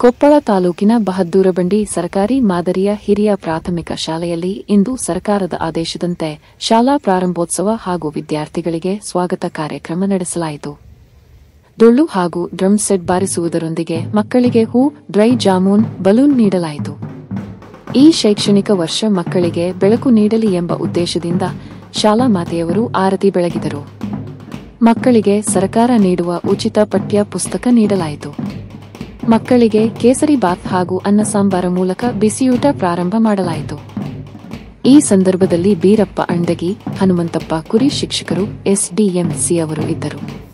ಕೊಪ್ಪಳ ತಾಲೂಕಿನ ಬಹದ್ದೂರಬಂಡಿ ಸರ್ಕಾರಿ ಮಾದರಿಯ ಹಿರಿಯ ಪ್ರಾಥಮಿಕ ಶಾಲೆಯಲ್ಲಿ ಇಂದು ಸರ್ಕಾರದ ಆದೇಶದಂತೆ ಶಾಲಾ ಪ್ರಾರಂಭೋತ್ಸವ ಹಾಗೂ ವಿದ್ಯಾರ್ಥಿಗಳಿಗೆ ಸ್ವಾಗತ ಕಾರ್ಯಕ್ರಮ ನಡೆಸಲಾಯಿತು. ಡೊಳ್ಳು ಹಾಗೂ ಡ್ರಮ್ ಸೆಟ್ ಬಾರಿಸುವುದರೊಂದಿಗೆ ಮಕ್ಕಳಿಗೆ ಹೂ, ಡ್ರೈ ಜಾಮೂನ್, ಬಲೂನ್ ನೀಡಲಾಯಿತು. ಈ ಶೈಕ್ಷಣಿಕ ವರ್ಷ ಮಕ್ಕಳಿಗೆ ಬೆಳಕು ನೀಡಲಿ ಎಂಬ ಉದ್ದೇಶದಿಂದ ಶಾಲಾ ಮಾತೆಯವರು ಆರತಿ ಬೆಳಗಿದರು. ಮಕ್ಕಳಿಗೆ ಸರ್ಕಾರ ನೀಡುವ ಉಚಿತ ಪಠ್ಯ ಪುಸ್ತಕ ನೀಡಲಾಯಿತು. ಮಕ್ಕಳಿಗೆ ಕೇಸರಿ ಬಾತ್ ಹಾಗೂ ಅನ್ನ ಸಾಂಬಾರ ಮೂಲಕ ಬಿಸಿಯೂಟ ಪ್ರಾರಂಭ ಮಾಡಲಾಯಿತು. ಈ ಸಂದರ್ಭದಲ್ಲಿ ಬೀರಪ್ಪ ಅಂಡಗಿ, ಹನುಮಂತಪ್ಪ ಕುರಿ ಶಿಕ್ಷಕರು, ಎಸ್ಡಿಎಂಸಿ ಅವರು ಇದ್ದರು.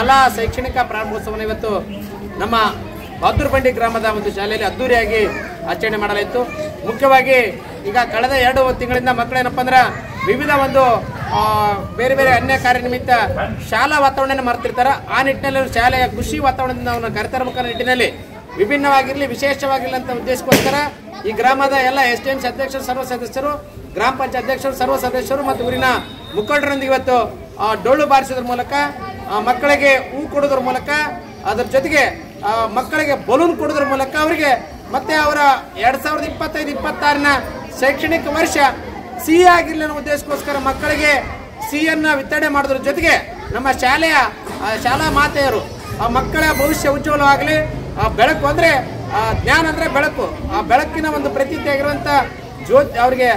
ಶಾಲಾ ಶೈಕ್ಷಣಿಕ ಪ್ರಾರಂಭೋತ್ಸವವನ್ನು ಇವತ್ತು ನಮ್ಮ ಬಹದ್ದೂರು ಬಂಡಿ ಗ್ರಾಮದ ಒಂದು ಶಾಲೆಯಲ್ಲಿ ಅದ್ದೂರಿಯಾಗಿ ಆಚರಣೆ ಮಾಡಲಾಯಿತು. ಮುಖ್ಯವಾಗಿ ಈಗ ಕಳೆದ 2 ತಿಂಗಳಿಂದ ಮಕ್ಕಳೇನಪ್ಪ ಅಂದ್ರೆ ವಿವಿಧ ಒಂದು ಬೇರೆ ಬೇರೆ ಅನ್ಯ ಕಾರ್ಯ ನಿಮಿತ್ತ ಶಾಲಾ ವಾತಾವರಣ ಮರೆತಿರ್ತಾರೆ. ಆ ನಿಟ್ಟಿನಲ್ಲಿ ಶಾಲೆಯ ಖುಷಿ ವಾತಾವರಣದಿಂದ ನಾವು ಕರೆತರಬೇಕನ್ನೋ ನಿಟ್ಟಿನಲ್ಲಿ ವಿಭಿನ್ನವಾಗಿರಲಿ, ವಿಶೇಷವಾಗಿರಲಿ ಅಂತ ಉದ್ದೇಶಕ್ಕೋಸ್ಕರ ಈ ಗ್ರಾಮದ ಎಲ್ಲ STMC ಅಧ್ಯಕ್ಷರು, ಸರ್ವ ಸದಸ್ಯರು, ಗ್ರಾಮ ಪಂಚಾಯತ್ ಅಧ್ಯಕ್ಷರು, ಸರ್ವ ಸದಸ್ಯರು ಮತ್ತು ಊರಿನ ಮುಖಂಡರೊಂದಿಗೆ ಇವತ್ತು ಡೊಳ್ಳು ಬಾರಿಸೋದ್ರ ಮೂಲಕ, ಮಕ್ಕಳಿಗೆ ಹೂ ಕೊಡೋದ್ರ ಮೂಲಕ, ಅದರ ಜೊತೆಗೆ ಮಕ್ಕಳಿಗೆ ಬಲೂನ್ ಕೊಡೋದ್ರ ಮೂಲಕ ಅವರಿಗೆ ಮತ್ತೆ ಅವರ 2025-26ನ ಶೈಕ್ಷಣಿಕ ವರ್ಷ ಸಿಹಿ ಆಗಿರಲಿ ಅನ್ನೋ ಉದ್ದೇಶಕ್ಕೋಸ್ಕರ ಮಕ್ಕಳಿಗೆ ಸಿಹಿಯನ್ನು ವಿತರಣೆ ಮಾಡೋದ್ರ ಜೊತೆಗೆ ನಮ್ಮ ಶಾಲಾ ಮಾತೆಯರು ಆ ಮಕ್ಕಳ ಭವಿಷ್ಯ ಉಜ್ವಲವಾಗಲಿ. ಬೆಳಕು ಅಂದರೆ ಜ್ಞಾನ ಅಂದರೆ ಬೆಳಕು, ಆ ಬೆಳಕಿನ ಒಂದು ಪ್ರತೀತಿಯಾಗಿರುವಂಥ ಜ್ಯೋತಿ ಅವರಿಗೆ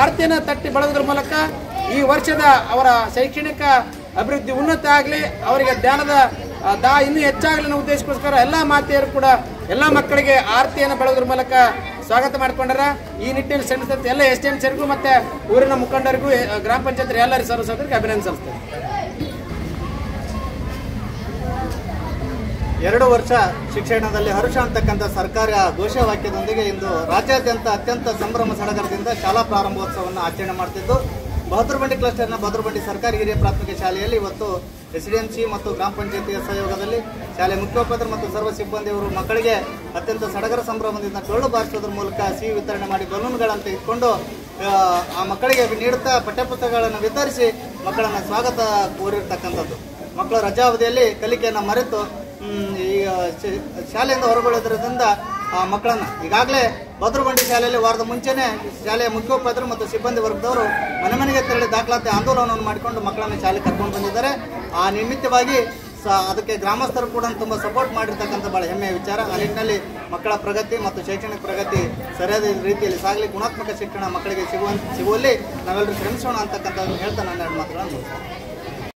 ಆರತಿಯನ್ನು ತಟ್ಟಿ ಬೆಳಗೋದ್ರ ಮೂಲಕ ಈ ವರ್ಷದ ಅವರ ಶೈಕ್ಷಣಿಕ ಅಭಿವೃದ್ಧಿ ಉನ್ನತ ಆಗಲಿ, ಅವರಿಗೆ ಜ್ಞಾನದ ಇನ್ನೂ ಹೆಚ್ಚಾಗಲಿ ಅನ್ನೋ ಉದ್ದೇಶಕ್ಕೋಸ್ಕರ ಎಲ್ಲ ಮಾತೆಯರು ಕೂಡ ಎಲ್ಲ ಮಕ್ಕಳಿಗೆ ಆರತಿಯನ್ನು ಬೆಳಗೋದ್ರ ಮೂಲಕ ಸ್ವಾಗತ ಮಾಡಿಕೊಂಡಾರ. ಈ ನಿಟ್ಟಿನಲ್ಲಿ ಶ್ರಮಿಸಿದಂಥ ಎಲ್ಲ STMCರಿಗೂ ಮತ್ತು ಊರಿನ ಮುಖಂಡರಿಗೂ, ಗ್ರಾಮ ಪಂಚಾಯತ್ ಎಲ್ಲರಿಗೂ ಸರ್ವ ಸದಸ್ಯರಿಗೆ ಅಭಿನಂದನೆ ಸಲ್ಲಿಸ್ತೇನೆ. 2 ವರ್ಷ ಶಿಕ್ಷಣದಲ್ಲಿ ಹರ್ಷ ಅಂತಕ್ಕಂಥ ಸರ್ಕಾರ ಘೋಷವಾಕ್ಯದೊಂದಿಗೆ ಇಂದು ರಾಜ್ಯಾದ್ಯಂತ ಅತ್ಯಂತ ಸಂಭ್ರಮ ಸಡಗರದಿಂದ ಶಾಲಾ ಪ್ರಾರಂಭೋತ್ಸವವನ್ನು ಆಚರಣೆ ಮಾಡ್ತಿದ್ದು, ಬಹದ್ದೂರು ಬಂಡಿ ಕ್ಲಸ್ಟರ್ನ ಬಹದ್ದೂರು ಬಂಡಿ ಸರ್ಕಾರಿ ಹಿರಿಯ ಪ್ರಾಥಮಿಕ ಶಾಲೆಯಲ್ಲಿ ಇವತ್ತು SDMC ಮತ್ತು ಗ್ರಾಮ ಪಂಚಾಯತಿಯ ಸಹಯೋಗದಲ್ಲಿ ಶಾಲೆ ಮುಖ್ಯೋಪಾಧ್ಯಾಯರು ಮತ್ತು ಸರ್ವ ಸಿಬ್ಬಂದಿಯವರು ಮಕ್ಕಳಿಗೆ ಅತ್ಯಂತ ಸಡಗರ ಸಂಭ್ರಮದಿಂದ ಡೊಳ್ಳು ಬಾರಿಸೋದ್ರ ಮೂಲಕ ಸಿಹಿ ವಿತರಣೆ ಮಾಡಿ ಬಲೂನ್ಗಳನ್ನು ತೆಗೆದುಕೊಂಡು ಆ ಮಕ್ಕಳಿಗೆ ನೀಡುತ್ತಾ ಪಠ್ಯಪುಸ್ತಕಗಳನ್ನು ವಿತರಿಸಿ ಮಕ್ಕಳನ್ನು ಸ್ವಾಗತ ಕೋರಿರ್ತಕ್ಕಂಥದ್ದು. ಮಕ್ಕಳ ರಜಾ ಅವಧಿಯಲ್ಲಿ ಕಲಿಕೆಯನ್ನು ಮರೆತು ಈ ಶಾಲೆಯಿಂದ ಹೊರಗೊಳ್ಳೋದ್ರಿಂದ ಮಕ್ಕಳನ್ನ ಈಗಾಗಲೇ ಬಹದ್ದೂರು ಬಂಡಿ ಶಾಲೆಯಲ್ಲಿ ವಾರದ ಮುಂಚೆನೆ ಶಾಲೆಯ ಮುಖ್ಯೋಪಾಧ್ಯಾಯರು ಮತ್ತು ಸಿಬ್ಬಂದಿ ವರ್ಗದವರು ಮನೆ ಮನೆಗೆ ತೆರಳಿ ದಾಖಲಾತಿ ಆಂದೋಲನವನ್ನು ಮಾಡಿಕೊಂಡು ಮಕ್ಕಳನ್ನು ಶಾಲೆ ಕರ್ಕೊಂಡು ಬಂದಿದ್ದಾರೆ. ಆ ನಿಮಿತ್ತವಾಗಿ ಅದಕ್ಕೆ ಗ್ರಾಮಸ್ಥರು ಕೂಡ ತುಂಬ ಸಪೋರ್ಟ್ ಮಾಡಿರ್ತಕ್ಕಂಥ ಭಾಳ ಹೆಮ್ಮೆಯ ವಿಚಾರ. ಆ ನಿಟ್ಟಿನಲ್ಲಿ ಮಕ್ಕಳ ಪ್ರಗತಿ ಮತ್ತು ಶೈಕ್ಷಣಿಕ ಪ್ರಗತಿ ಸರಿಯಾದ ರೀತಿಯಲ್ಲಿ ಸಾಗಲಿ, ಗುಣಾತ್ಮಕ ಶಿಕ್ಷಣ ಮಕ್ಕಳಿಗೆ ಸಿಗುವಲ್ಲಿ ನಾವೆಲ್ಲರೂ ಶ್ರಮಿಸೋಣ ಅಂತಕ್ಕಂಥದ್ದನ್ನು ಹೇಳ್ತಾ ನನ್ನ 2 ಮಾತುಗಳನ್ನು ಮುಗಿಸ್ತೇನೆ.